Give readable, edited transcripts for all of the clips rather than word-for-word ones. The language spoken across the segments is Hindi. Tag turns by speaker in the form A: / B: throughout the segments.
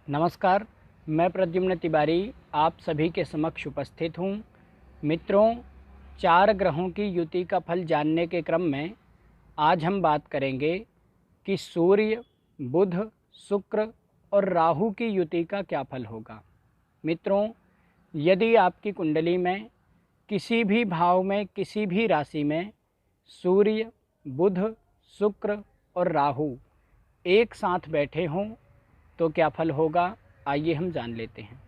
A: नमस्कार, मैं प्रद्युम्न तिवारी आप सभी के समक्ष उपस्थित हूँ। मित्रों, 4 ग्रहों की युति का फल जानने के क्रम में आज हम बात करेंगे कि सूर्य, बुध, शुक्र और राहु की युति का क्या फल होगा। मित्रों, यदि आपकी कुंडली में किसी भी भाव में, किसी भी राशि में सूर्य, बुध, शुक्र और राहु एक साथ बैठे हों तो क्या फल होगा, आइए हम जान लेते हैं।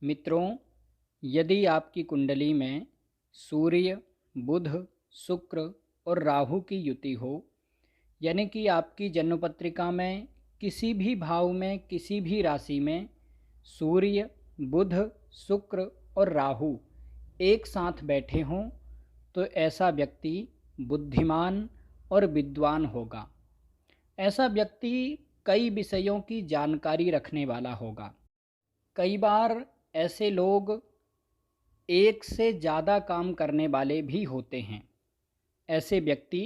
A: मित्रों, यदि आपकी कुंडली में सूर्य, बुध, शुक्र और राहु की युति हो, यानी कि आपकी जन्म पत्रिका में किसी भी भाव में, किसी भी राशि में सूर्य, बुध, शुक्र और राहु एक साथ बैठे हों, तो ऐसा व्यक्ति बुद्धिमान और विद्वान होगा। ऐसा व्यक्ति कई विषयों की जानकारी रखने वाला होगा। कई बार ऐसे लोग एक से ज़्यादा काम करने वाले भी होते हैं। ऐसे व्यक्ति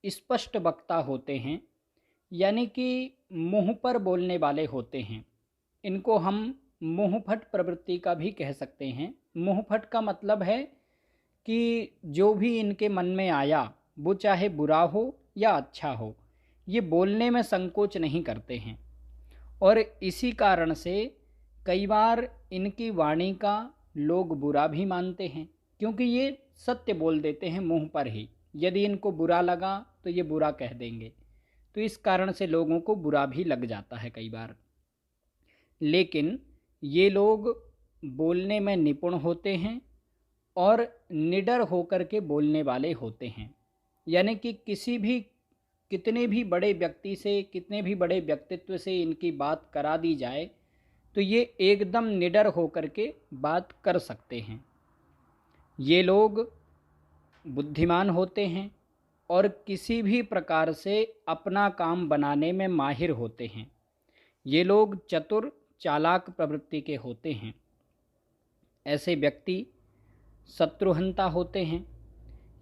A: स्पष्ट वक्ता होते हैं, यानी कि मुंह पर बोलने वाले होते हैं। इनको हम मुंहफट प्रवृत्ति का भी कह सकते हैं। मुंहफट का मतलब है कि जो भी इनके मन में आया, वो चाहे बुरा हो या अच्छा हो, ये बोलने में संकोच नहीं करते हैं। और इसी कारण से कई बार इनकी वाणी का लोग बुरा भी मानते हैं, क्योंकि ये सत्य बोल देते हैं मुंह पर ही। यदि इनको बुरा लगा तो ये बुरा कह देंगे, तो इस कारण से लोगों को बुरा भी लग जाता है कई बार। लेकिन ये लोग बोलने में निपुण होते हैं और निडर होकर के बोलने वाले होते हैं। यानी कि कितने भी बड़े व्यक्ति से, कितने भी बड़े व्यक्तित्व से इनकी बात करा दी जाए तो ये एकदम निडर होकर के बात कर सकते हैं। ये लोग बुद्धिमान होते हैं और किसी भी प्रकार से अपना काम बनाने में माहिर होते हैं। ये लोग चतुर, चालाक प्रवृत्ति के होते हैं। ऐसे व्यक्ति शत्रुहंता होते हैं,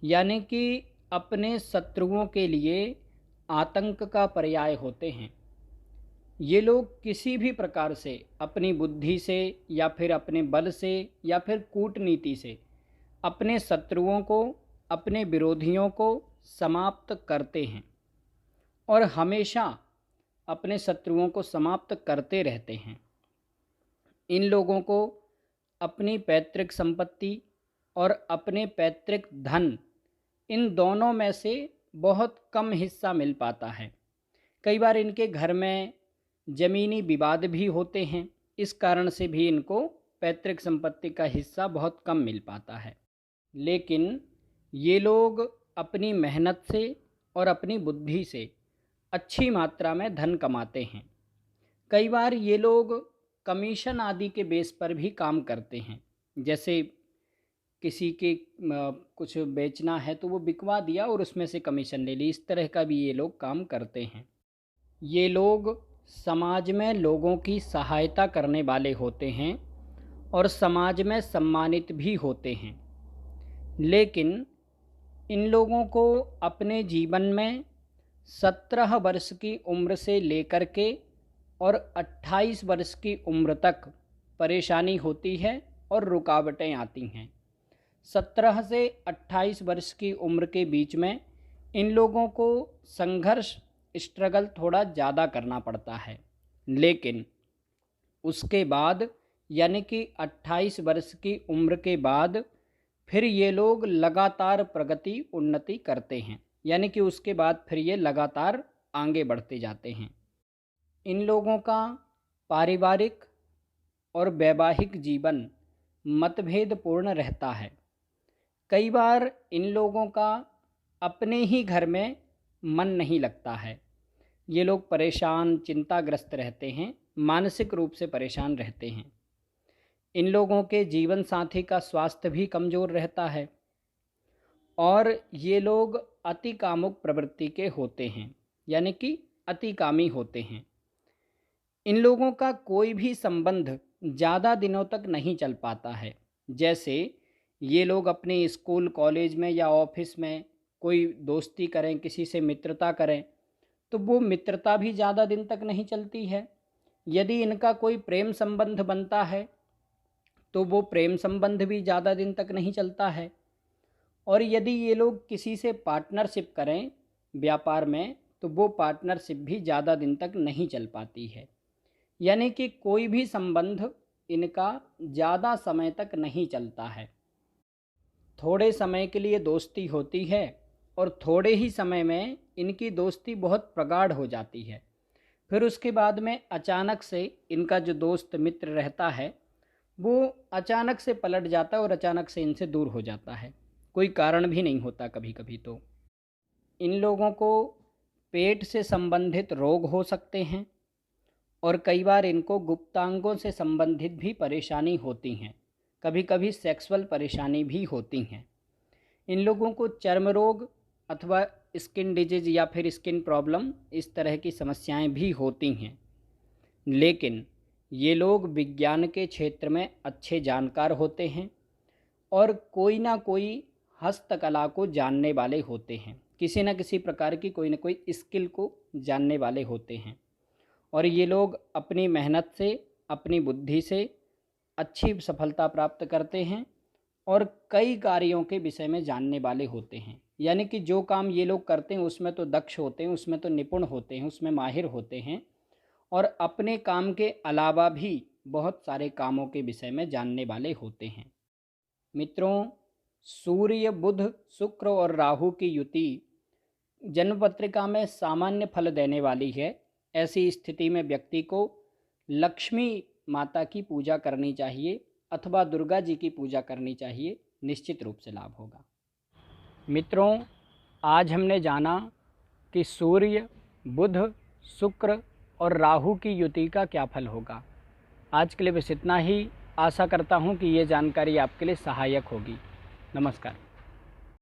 A: यानी कि अपने शत्रुओं के लिए आतंक का पर्याय होते हैं। ये लोग किसी भी प्रकार से अपनी बुद्धि से या फिर अपने बल से या फिर कूटनीति से अपने शत्रुओं को, अपने विरोधियों को समाप्त करते हैं और हमेशा अपने शत्रुओं को समाप्त करते रहते हैं। इन लोगों को अपनी पैतृक संपत्ति और अपने पैतृक धन, इन दोनों में से बहुत कम हिस्सा मिल पाता है। कई बार इनके घर में ज़मीनी विवाद भी होते हैं, इस कारण से भी इनको पैतृक संपत्ति का हिस्सा बहुत कम मिल पाता है। लेकिन ये लोग अपनी मेहनत से और अपनी बुद्धि से अच्छी मात्रा में धन कमाते हैं। कई बार ये लोग कमीशन आदि के बेस पर भी काम करते हैं। जैसे किसी के कुछ बेचना है तो वो बिकवा दिया और उसमें से कमीशन ले ली, इस तरह का भी ये लोग काम करते हैं। ये लोग समाज में लोगों की सहायता करने वाले होते हैं और समाज में सम्मानित भी होते हैं। लेकिन इन लोगों को अपने जीवन में 17 वर्ष की उम्र से लेकर के और 28 वर्ष की उम्र तक परेशानी होती है और रुकावटें आती हैं। 17 से 28 वर्ष की उम्र के बीच में इन लोगों को संघर्ष, स्ट्रगल थोड़ा ज़्यादा करना पड़ता है। लेकिन उसके बाद, यानी कि 28 वर्ष की उम्र के बाद फिर ये लोग लगातार प्रगति, उन्नति करते हैं। यानी कि उसके बाद फिर ये लगातार आगे बढ़ते जाते हैं। इन लोगों का पारिवारिक और वैवाहिक जीवन मतभेदपूर्ण रहता है। कई बार इन लोगों का अपने ही घर में मन नहीं लगता है। ये लोग परेशान, चिंताग्रस्त रहते हैं, मानसिक रूप से परेशान रहते हैं। इन लोगों के जीवन साथी का स्वास्थ्य भी कमज़ोर रहता है और ये लोग अति कामुक प्रवृत्ति के होते हैं, यानी कि अतिकामी होते हैं। इन लोगों का कोई भी संबंध ज़्यादा दिनों तक नहीं चल पाता है। जैसे ये लोग अपने स्कूल, कॉलेज में या ऑफिस में कोई दोस्ती करें, किसी से मित्रता करें, तो वो मित्रता भी ज़्यादा दिन तक नहीं चलती है। यदि इनका कोई प्रेम संबंध बनता है तो वो प्रेम संबंध भी ज़्यादा दिन तक नहीं चलता है। और यदि ये लोग किसी से पार्टनरशिप करें व्यापार में तो वो पार्टनरशिप भी ज़्यादा दिन तक नहीं चल पाती है। यानी कि कोई भी संबंध इनका ज़्यादा समय तक नहीं चलता है। थोड़े समय के लिए दोस्ती होती है और थोड़े ही समय में इनकी दोस्ती बहुत प्रगाढ़ हो जाती है। फिर उसके बाद में अचानक से इनका जो दोस्त मित्र रहता है वो अचानक से पलट जाता है और अचानक से इनसे दूर हो जाता है। कोई कारण भी नहीं होता। कभी कभी तो इन लोगों को पेट से संबंधित रोग हो सकते हैं और कई बार इनको गुप्तांगों से संबंधित भी परेशानी होती हैं। कभी कभी सेक्सुअल परेशानी भी होती हैं। इन लोगों को चर्म रोग अथवा स्किन डिजीज या फिर स्किन प्रॉब्लम इस तरह की समस्याएं भी होती हैं। लेकिन ये लोग विज्ञान के क्षेत्र में अच्छे जानकार होते हैं और कोई ना कोई हस्तकला को जानने वाले होते हैं। किसी न किसी प्रकार की कोई ना कोई स्किल को जानने वाले होते हैं और ये लोग अपनी मेहनत से अपनी बुद्धि से अच्छी सफलता प्राप्त करते हैं और कई कार्यों के विषय में जानने वाले होते हैं। यानी कि जो काम ये लोग करते हैं उसमें तो दक्ष होते हैं, उसमें तो निपुण होते हैं, उसमें माहिर होते हैं और अपने काम के अलावा भी बहुत सारे कामों के विषय में जानने वाले होते हैं। मित्रों, सूर्य, बुध, शुक्र और राहु की युति जन्म पत्रिका में सामान्य फल देने वाली है। ऐसी स्थिति में व्यक्ति को लक्ष्मी माता की पूजा करनी चाहिए अथवा दुर्गा जी की पूजा करनी चाहिए। निश्चित रूप से लाभ होगा। मित्रों, आज हमने जाना कि सूर्य, बुध, शुक्र और राहु की युति का क्या फल होगा। आज के लिए बस इतना ही। आशा करता हूँ कि ये जानकारी आपके लिए सहायक होगी। नमस्कार।